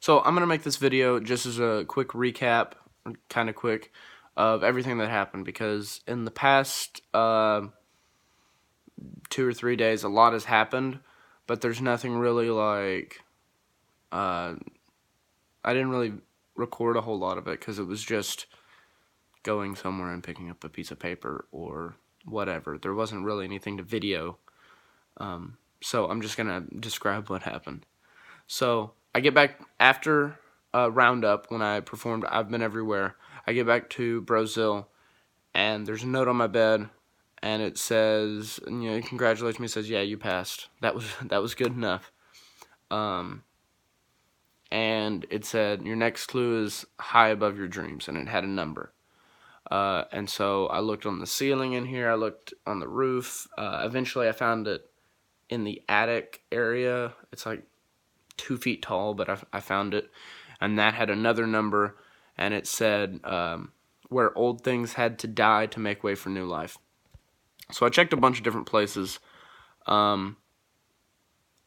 So I'm going to make this video just as a quick recap, kind of quick, of everything that happened, because in the past 2 or 3 days a lot has happened, but there's nothing really like, I didn't really record a whole lot of it because it was just going somewhere and picking up a piece of paper or whatever. There wasn't really anything to video, so I'm just going to describe what happened. So I get back after Roundup when I performed I've Been Everywhere. I get back to Brazil, and there's a note on my bed, and it says, it congratulates me. It says, yeah, you passed. That was good enough. And it said, your next clue is high above your dreams, and it had a number. And so I looked on the ceiling in here. I looked on the roof. Eventually, I found it in the attic area. It's like 2 feet tall, but I found it, and that had another number, and it said where old things had to die to make way for new life. So I checked a bunch of different places, and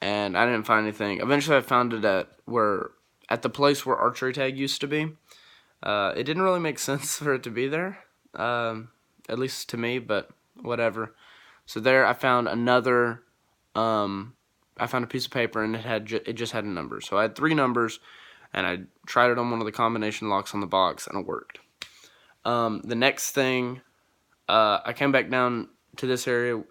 I didn't find anything. Eventually I found it at the place where archery tag used to be. It didn't really make sense for it to be there, at least to me, but whatever. So there I found another I found a piece of paper, and it just had a number. So I had 3 numbers, and I tried it on one of the combination locks on the box, and it worked. The next thing, I came back down to this area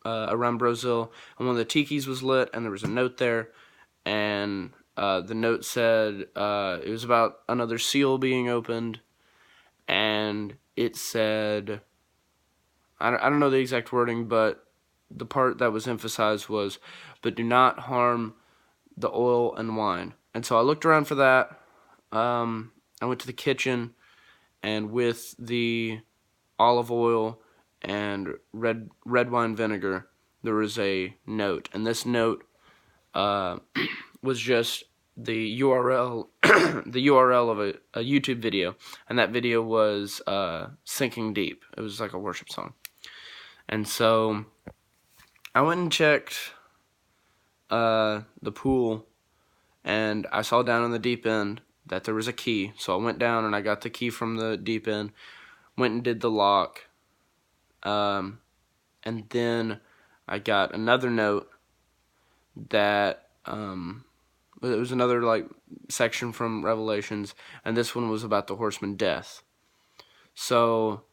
around Brazil, and one of the tikis was lit, and there was a note there, and the note said it was about another seal being opened, and it said, I don't know the exact wording, but the part that was emphasized was, but do not harm the oil and wine. And so I looked around for that. I went to the kitchen, and with the olive oil and red wine vinegar, there was a note. And this note was just the URL the URL of a YouTube video, and that video was Sinking Deep. It was like a worship song. And so I went and checked the pool, and I saw down in the deep end that there was a key. So I went down and I got the key from the deep end, went and did the lock, and then I got another note that it was another like section from Revelations, and this one was about the horseman death. So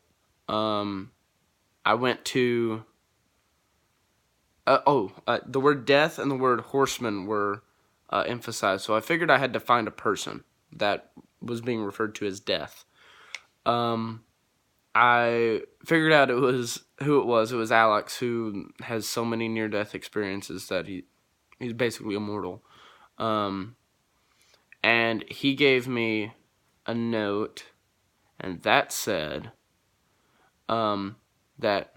I went to the word death and the word horseman were emphasized. So I figured I had to find a person that was being referred to as death. I figured out who it was. It was Alex, who has so many near-death experiences that he's basically immortal. And he gave me a note, and that said that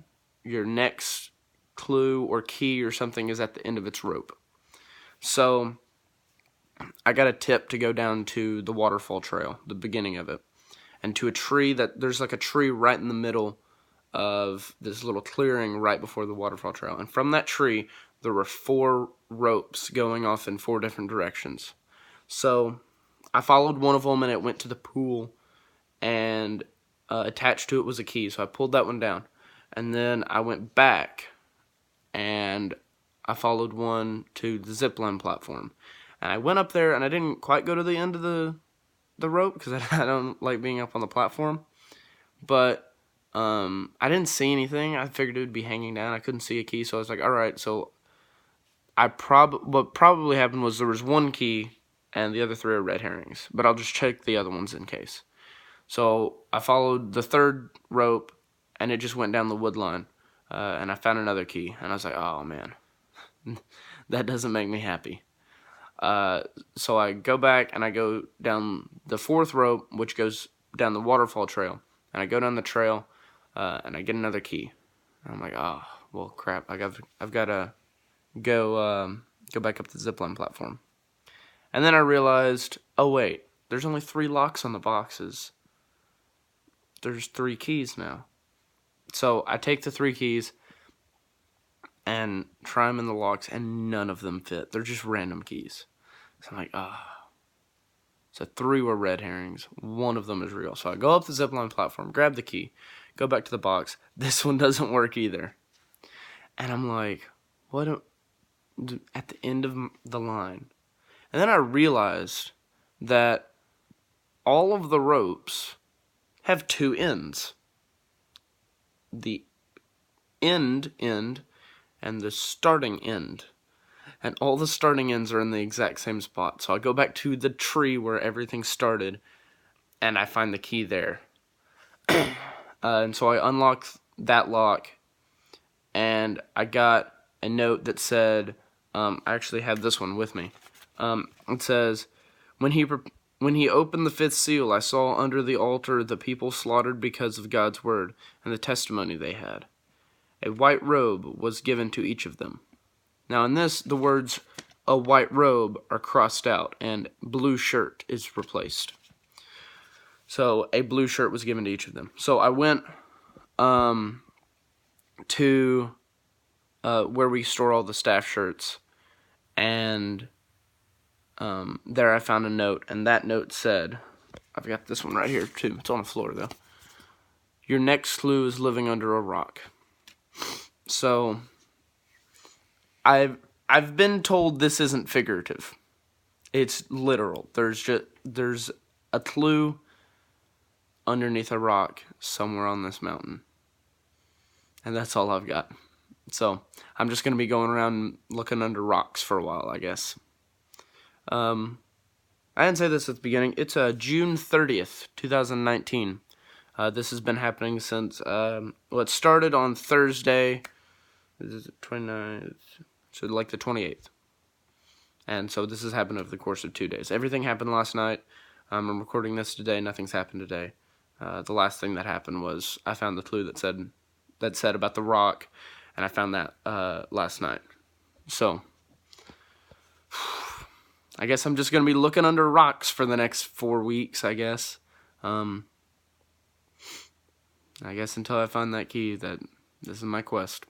your next clue or key or something is at the end of its rope. So I got a tip to go down to the waterfall trail, the beginning of it, and to a tree there's like a tree right in the middle of this little clearing right before the waterfall trail. And from that tree, there were 4 ropes going off in 4 different directions. So I followed one of them, and it went to the pool, and attached to it was a key. So I pulled that one down, and then I went back, and I followed one to the zipline platform. And I went up there, and I didn't quite go to the end of the rope because I don't like being up on the platform. But I didn't see anything. I figured it would be hanging down. I couldn't see a key, so I was like, all right. So what probably happened was there was 1 key, and the other 3 are red herrings. But I'll just check the other ones in case. So I followed the 3rd rope, and it just went down the wood line. And I found another key, and I was like, oh man, that doesn't make me happy. So I go back, and I go down the 4th rope, which goes down the waterfall trail. And I go down the trail, and I get another key. And I'm like, oh, well, crap. I've got to go back up the zipline platform. And then I realized, oh, wait, there's only 3 locks on the boxes. There's 3 keys now. So I take the 3 keys and try them in the locks, and none of them fit. They're just random keys. So I'm like, So 3 were red herrings. 1 of them is real. So I go up the zipline platform, grab the key, go back to the box. This one doesn't work either. And I'm like, what? At the end of the line. And then I realized that all of the ropes have 2 ends. The end and the starting end. And all the starting ends are in the exact same spot. So I go back to the tree where everything started, and I find the key there. And so I unlocked that lock, and I got a note that said, I actually had this one with me. It says, when he opened the 5th seal, I saw under the altar the people slaughtered because of God's word and the testimony they had. A white robe was given to each of them. Now in this, the words, a white robe, are crossed out, and blue shirt is replaced. So a blue shirt was given to each of them. So I went to where we store all the staff shirts, and there I found a note, and that note said, I've got this one right here too, it's on the floor though. Your next clue is living under a rock. So I've been told this isn't figurative. It's literal. There's a clue underneath a rock somewhere on this mountain. And that's all I've got. So I'm just going to be going around looking under rocks for a while, I guess. I didn't say this at the beginning. It's June 30th, 2019. This has been happening since, it started on Thursday. This is the 29th. So like the 28th. And so this has happened over the course of 2 days. Everything happened last night. I'm recording this today. Nothing's happened today. The last thing that happened was I found the clue that said about the rock, and I found that last night. So I guess I'm just going to be looking under rocks for the next 4 weeks, I guess. I guess until I find that key, this is my quest.